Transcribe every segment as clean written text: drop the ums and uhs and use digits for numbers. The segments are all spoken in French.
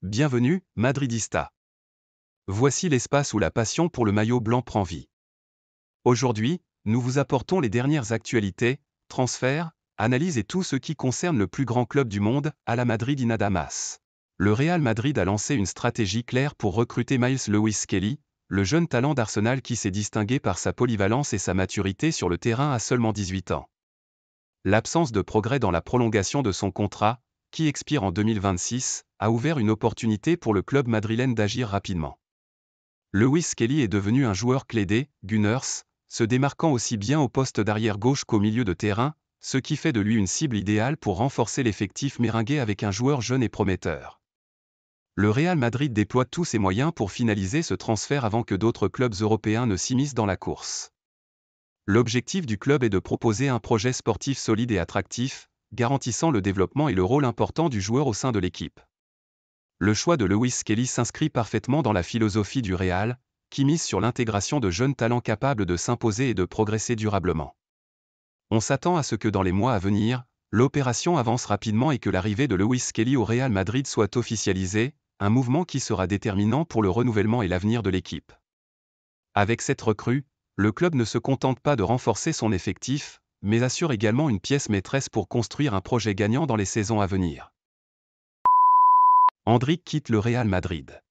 Bienvenue, Madridista. Voici l'espace où la passion pour le maillot blanc prend vie. Aujourd'hui, nous vous apportons les dernières actualités, transferts, analyses et tout ce qui concerne le plus grand club du monde, à la Madrid nada más. Le Real Madrid a lancé une stratégie claire pour recruter Myles Lewis Skelly, le jeune talent d'Arsenal qui s'est distingué par sa polyvalence et sa maturité sur le terrain à seulement 18 ans. L'absence de progrès dans la prolongation de son contrat, qui expire en 2026, a ouvert une opportunité pour le club madrilène d'agir rapidement. Lewis Skelly est devenu un joueur clé des Gunners, se démarquant aussi bien au poste d'arrière gauche qu'au milieu de terrain, ce qui fait de lui une cible idéale pour renforcer l'effectif méringué avec un joueur jeune et prometteur. Le Real Madrid déploie tous ses moyens pour finaliser ce transfert avant que d'autres clubs européens ne s'immiscent dans la course. L'objectif du club est de proposer un projet sportif solide et attractif, garantissant le développement et le rôle important du joueur au sein de l'équipe. Le choix de Lewis Skelly s'inscrit parfaitement dans la philosophie du Real, qui mise sur l'intégration de jeunes talents capables de s'imposer et de progresser durablement. On s'attend à ce que dans les mois à venir, l'opération avance rapidement et que l'arrivée de Lewis Skelly au Real Madrid soit officialisée, un mouvement qui sera déterminant pour le renouvellement et l'avenir de l'équipe. Avec cette recrue, le club ne se contente pas de renforcer son effectif, mais assure également une pièce maîtresse pour construire un projet gagnant dans les saisons à venir. Endrick quitte le Real Madrid.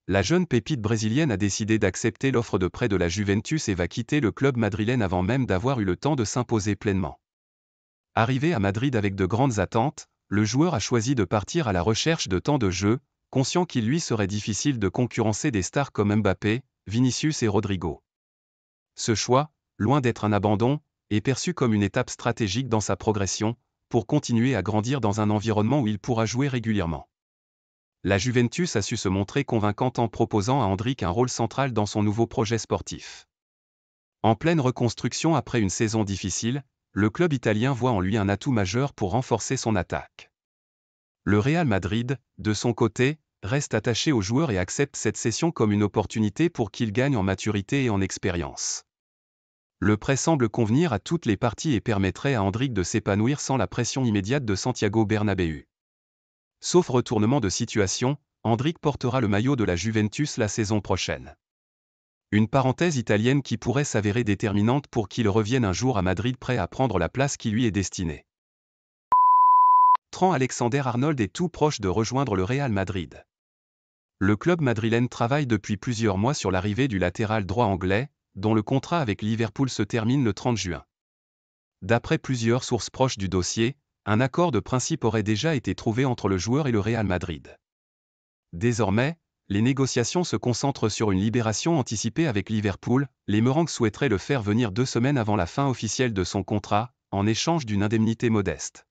La jeune pépite brésilienne a décidé d'accepter l'offre de prêt de la Juventus et va quitter le club madrilène avant même d'avoir eu le temps de s'imposer pleinement. Arrivé à Madrid avec de grandes attentes, le joueur a choisi de partir à la recherche de temps de jeu, conscient qu'il lui serait difficile de concurrencer des stars comme Mbappé, Vinicius et Rodrigo. Ce choix, loin d'être un abandon, est perçu comme une étape stratégique dans sa progression, pour continuer à grandir dans un environnement où il pourra jouer régulièrement. La Juventus a su se montrer convaincante en proposant à Endrick un rôle central dans son nouveau projet sportif. En pleine reconstruction après une saison difficile, le club italien voit en lui un atout majeur pour renforcer son attaque. Le Real Madrid, de son côté, reste attaché au joueur et accepte cette cession comme une opportunité pour qu'il gagne en maturité et en expérience. Le prêt semble convenir à toutes les parties et permettrait à Endrick de s'épanouir sans la pression immédiate de Santiago Bernabéu. Sauf retournement de situation, Endrick portera le maillot de la Juventus la saison prochaine. Une parenthèse italienne qui pourrait s'avérer déterminante pour qu'il revienne un jour à Madrid prêt à prendre la place qui lui est destinée. Trent Alexander-Arnold est tout proche de rejoindre le Real Madrid. Le club madrilène travaille depuis plusieurs mois sur l'arrivée du latéral droit anglais, dont le contrat avec Liverpool se termine le 30 juin. D'après plusieurs sources proches du dossier, un accord de principe aurait déjà été trouvé entre le joueur et le Real Madrid. Désormais, les négociations se concentrent sur une libération anticipée avec Liverpool. Les Merengues souhaiteraient le faire venir 2 semaines avant la fin officielle de son contrat, en échange d'une indemnité modeste.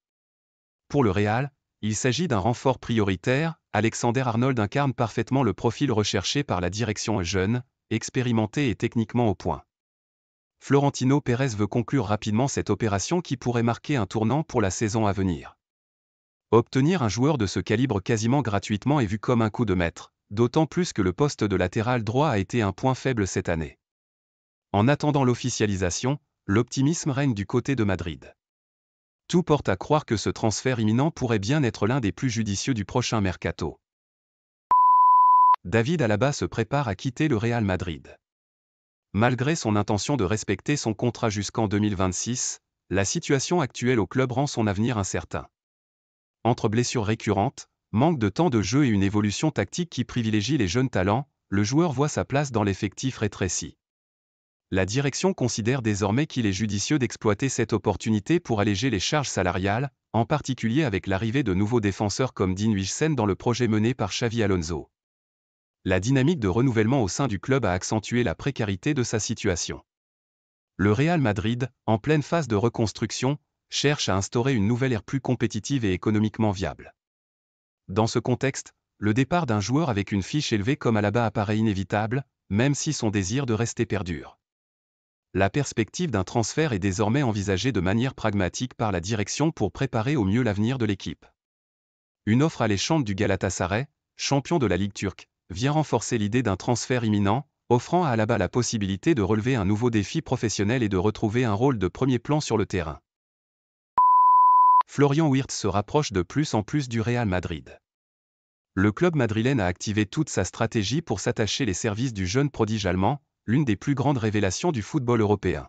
Pour le Real, il s'agit d'un renfort prioritaire. Alexander-Arnold incarne parfaitement le profil recherché par la direction jeune, expérimenté et techniquement au point. Florentino Pérez veut conclure rapidement cette opération qui pourrait marquer un tournant pour la saison à venir. Obtenir un joueur de ce calibre quasiment gratuitement est vu comme un coup de maître, d'autant plus que le poste de latéral droit a été un point faible cette année. En attendant l'officialisation, l'optimisme règne du côté de Madrid. Tout porte à croire que ce transfert imminent pourrait bien être l'un des plus judicieux du prochain mercato. David Alaba se prépare à quitter le Real Madrid. Malgré son intention de respecter son contrat jusqu'en 2026, la situation actuelle au club rend son avenir incertain. Entre blessures récurrentes, manque de temps de jeu et une évolution tactique qui privilégie les jeunes talents, le joueur voit sa place dans l'effectif rétréci. La direction considère désormais qu'il est judicieux d'exploiter cette opportunité pour alléger les charges salariales, en particulier avec l'arrivée de nouveaux défenseurs comme Dean Huijsen dans le projet mené par Xavi Alonso. La dynamique de renouvellement au sein du club a accentué la précarité de sa situation. Le Real Madrid, en pleine phase de reconstruction, cherche à instaurer une nouvelle ère plus compétitive et économiquement viable. Dans ce contexte, le départ d'un joueur avec une fiche élevée comme Alaba apparaît inévitable, même si son désir de rester perdure. La perspective d'un transfert est désormais envisagée de manière pragmatique par la direction pour préparer au mieux l'avenir de l'équipe. Une offre alléchante du Galatasaray, champion de la Ligue turque, vient renforcer l'idée d'un transfert imminent, offrant à Alaba la possibilité de relever un nouveau défi professionnel et de retrouver un rôle de premier plan sur le terrain. Florian Wirtz se rapproche de plus en plus du Real Madrid. Le club madrilène a activé toute sa stratégie pour s'attacher les services du jeune prodige allemand, l'une des plus grandes révélations du football européen.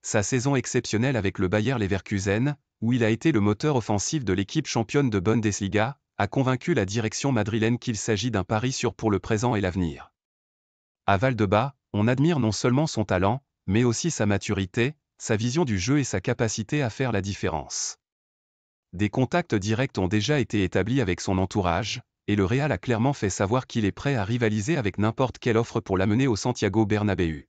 Sa saison exceptionnelle avec le Bayer Leverkusen, où il a été le moteur offensif de l'équipe championne de Bundesliga, a convaincu la direction madrilène qu'il s'agit d'un pari sûr pour le présent et l'avenir. À Valdebebas, on admire non seulement son talent, mais aussi sa maturité, sa vision du jeu et sa capacité à faire la différence. Des contacts directs ont déjà été établis avec son entourage, et le Real a clairement fait savoir qu'il est prêt à rivaliser avec n'importe quelle offre pour l'amener au Santiago Bernabéu.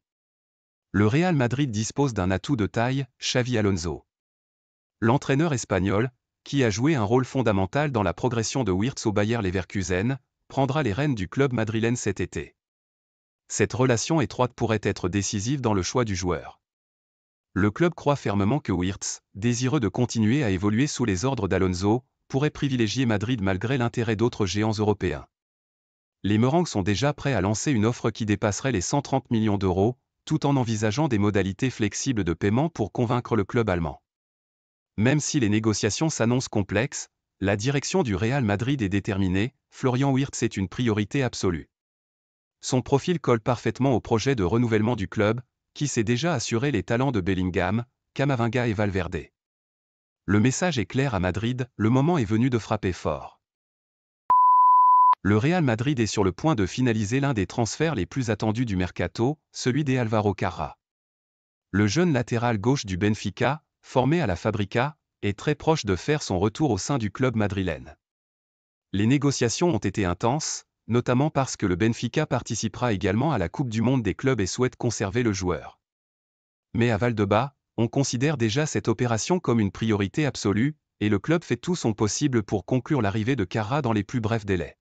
Le Real Madrid dispose d'un atout de taille, Xavi Alonso. L'entraîneur espagnol, qui a joué un rôle fondamental dans la progression de Wirtz au Bayer Leverkusen, prendra les rênes du club madrilène cet été. Cette relation étroite pourrait être décisive dans le choix du joueur. Le club croit fermement que Wirtz, désireux de continuer à évoluer sous les ordres d'Alonso, pourrait privilégier Madrid malgré l'intérêt d'autres géants européens. Les Merengues sont déjà prêts à lancer une offre qui dépasserait les 130 millions d'euros, tout en envisageant des modalités flexibles de paiement pour convaincre le club allemand. Même si les négociations s'annoncent complexes, la direction du Real Madrid est déterminée, Florian Wirtz est une priorité absolue. Son profil colle parfaitement au projet de renouvellement du club, qui s'est déjà assuré les talents de Bellingham, Camavinga et Valverde. Le message est clair à Madrid, le moment est venu de frapper fort. Le Real Madrid est sur le point de finaliser l'un des transferts les plus attendus du mercato, celui d'Álvaro Carra. Le jeune latéral gauche du Benfica, formé à la Fabrica, est très proche de faire son retour au sein du club madrilène. Les négociations ont été intenses, notamment parce que le Benfica participera également à la Coupe du Monde des clubs et souhaite conserver le joueur. Mais à Valdebebas, on considère déjà cette opération comme une priorité absolue, et le club fait tout son possible pour conclure l'arrivée de Carra dans les plus brefs délais.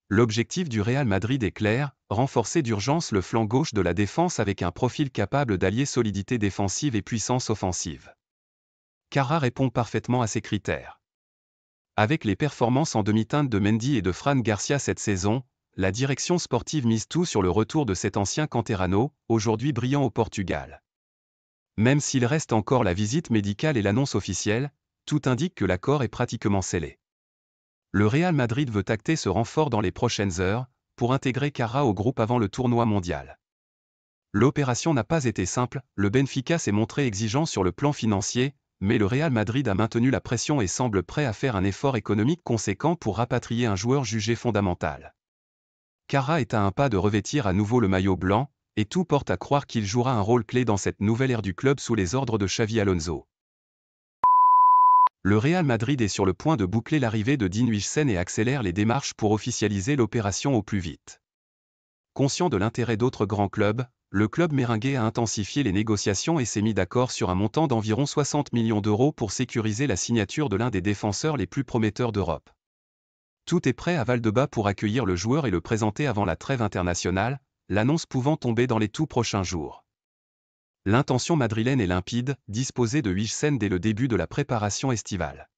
L'objectif du Real Madrid est clair, renforcer d'urgence le flanc gauche de la défense avec un profil capable d'allier solidité défensive et puissance offensive. Carra répond parfaitement à ces critères. Avec les performances en demi-teinte de Mendy et de Fran Garcia cette saison, la direction sportive mise tout sur le retour de cet ancien canterano, aujourd'hui brillant au Portugal. Même s'il reste encore la visite médicale et l'annonce officielle, tout indique que l'accord est pratiquement scellé. Le Real Madrid veut acter ce renfort dans les prochaines heures, pour intégrer Carra au groupe avant le tournoi mondial. L'opération n'a pas été simple, le Benfica s'est montré exigeant sur le plan financier, mais le Real Madrid a maintenu la pression et semble prêt à faire un effort économique conséquent pour rapatrier un joueur jugé fondamental. Carra est à un pas de revêtir à nouveau le maillot blanc, et tout porte à croire qu'il jouera un rôle clé dans cette nouvelle ère du club sous les ordres de Xavi Alonso. Le Real Madrid est sur le point de boucler l'arrivée de Dean Huijsen et accélère les démarches pour officialiser l'opération au plus vite. Conscient de l'intérêt d'autres grands clubs, le club merengue a intensifié les négociations et s'est mis d'accord sur un montant d'environ 60 millions d'euros pour sécuriser la signature de l'un des défenseurs les plus prometteurs d'Europe. Tout est prêt à Valdebebas pour accueillir le joueur et le présenter avant la trêve internationale, l'annonce pouvant tomber dans les tout prochains jours. L'intention madrilène est limpide, disposer de Huijsen dès le début de la préparation estivale.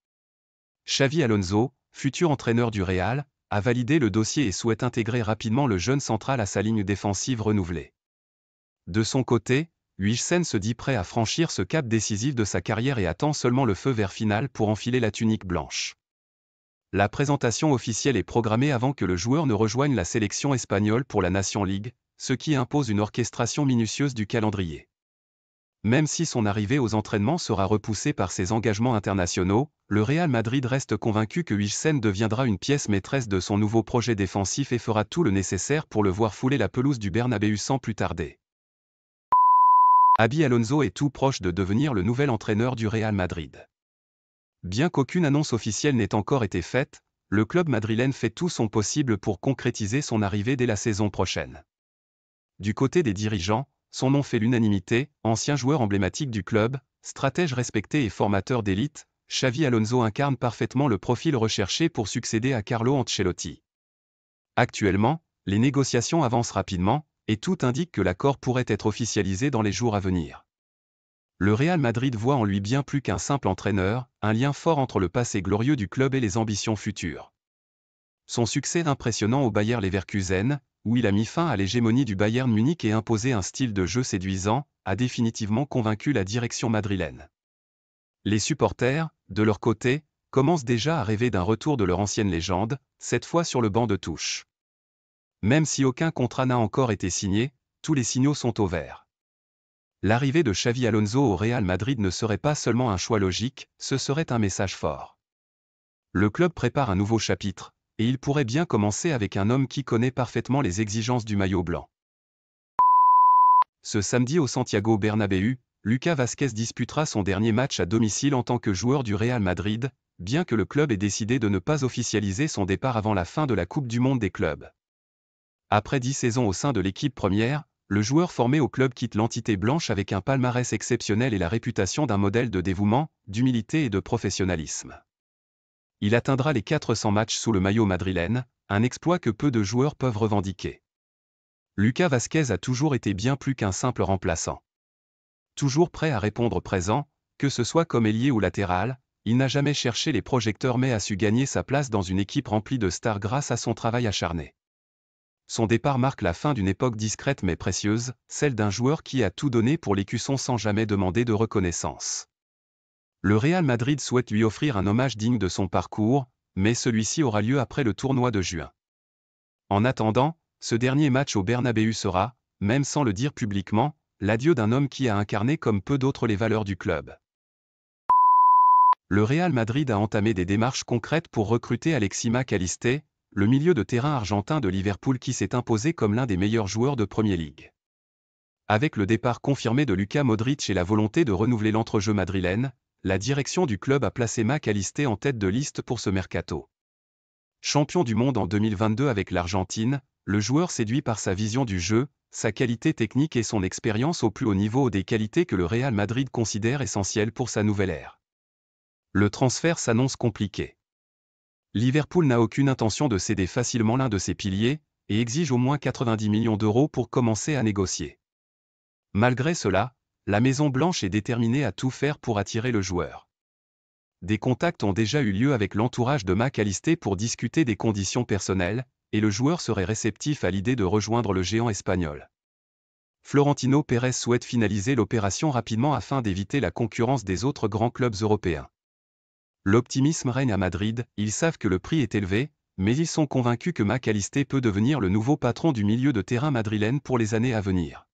Xavi Alonso, futur entraîneur du Real, a validé le dossier et souhaite intégrer rapidement le jeune central à sa ligne défensive renouvelée. De son côté, Huijsen se dit prêt à franchir ce cap décisif de sa carrière et attend seulement le feu vert final pour enfiler la tunique blanche. La présentation officielle est programmée avant que le joueur ne rejoigne la sélection espagnole pour la Nation League, ce qui impose une orchestration minutieuse du calendrier. Même si son arrivée aux entraînements sera repoussée par ses engagements internationaux, le Real Madrid reste convaincu que Huijsen deviendra une pièce maîtresse de son nouveau projet défensif et fera tout le nécessaire pour le voir fouler la pelouse du Bernabéu sans plus tarder. Xabi Alonso est tout proche de devenir le nouvel entraîneur du Real Madrid. Bien qu'aucune annonce officielle n'ait encore été faite, le club madrilène fait tout son possible pour concrétiser son arrivée dès la saison prochaine. Du côté des dirigeants, son nom fait l'unanimité, ancien joueur emblématique du club, stratège respecté et formateur d'élite, Xavi Alonso incarne parfaitement le profil recherché pour succéder à Carlo Ancelotti. Actuellement, les négociations avancent rapidement, et tout indique que l'accord pourrait être officialisé dans les jours à venir. Le Real Madrid voit en lui bien plus qu'un simple entraîneur, un lien fort entre le passé glorieux du club et les ambitions futures. Son succès impressionnant au Bayer Leverkusen, où il a mis fin à l'hégémonie du Bayern Munich et imposé un style de jeu séduisant, a définitivement convaincu la direction madrilène. Les supporters, de leur côté, commencent déjà à rêver d'un retour de leur ancienne légende, cette fois sur le banc de touche. Même si aucun contrat n'a encore été signé, tous les signaux sont au vert. L'arrivée de Xavi Alonso au Real Madrid ne serait pas seulement un choix logique, ce serait un message fort. Le club prépare un nouveau chapitre, et il pourrait bien commencer avec un homme qui connaît parfaitement les exigences du maillot blanc. Ce samedi au Santiago Bernabéu, Lucas Vázquez disputera son dernier match à domicile en tant que joueur du Real Madrid, bien que le club ait décidé de ne pas officialiser son départ avant la fin de la Coupe du Monde des clubs. Après 10 saisons au sein de l'équipe première, le joueur formé au club quitte l'entité blanche avec un palmarès exceptionnel et la réputation d'un modèle de dévouement, d'humilité et de professionnalisme. Il atteindra les 400 matchs sous le maillot madrilène, un exploit que peu de joueurs peuvent revendiquer. Lucas Vázquez a toujours été bien plus qu'un simple remplaçant. Toujours prêt à répondre présent, que ce soit comme ailier ou latéral, il n'a jamais cherché les projecteurs mais a su gagner sa place dans une équipe remplie de stars grâce à son travail acharné. Son départ marque la fin d'une époque discrète mais précieuse, celle d'un joueur qui a tout donné pour l'écusson sans jamais demander de reconnaissance. Le Real Madrid souhaite lui offrir un hommage digne de son parcours, mais celui-ci aura lieu après le tournoi de juin. En attendant, ce dernier match au Bernabéu sera, même sans le dire publiquement, l'adieu d'un homme qui a incarné comme peu d'autres les valeurs du club. Le Real Madrid a entamé des démarches concrètes pour recruter Alexis Mac Allister, le milieu de terrain argentin de Liverpool qui s'est imposé comme l'un des meilleurs joueurs de Premier League. Avec le départ confirmé de Luka Modric et la volonté de renouveler l'entrejeu madrilène, la direction du club a placé Mac Allister en tête de liste pour ce mercato. Champion du monde en 2022 avec l'Argentine, le joueur séduit par sa vision du jeu, sa qualité technique et son expérience au plus haut niveau, des qualités que le Real Madrid considère essentielles pour sa nouvelle ère. Le transfert s'annonce compliqué. Liverpool n'a aucune intention de céder facilement l'un de ses piliers, et exige au moins 90 millions d'euros pour commencer à négocier. Malgré cela, la Maison Blanche est déterminée à tout faire pour attirer le joueur. Des contacts ont déjà eu lieu avec l'entourage de Mac Allister pour discuter des conditions personnelles, et le joueur serait réceptif à l'idée de rejoindre le géant espagnol. Florentino Pérez souhaite finaliser l'opération rapidement afin d'éviter la concurrence des autres grands clubs européens. L'optimisme règne à Madrid, ils savent que le prix est élevé, mais ils sont convaincus que Mac Allister peut devenir le nouveau patron du milieu de terrain madrilène pour les années à venir.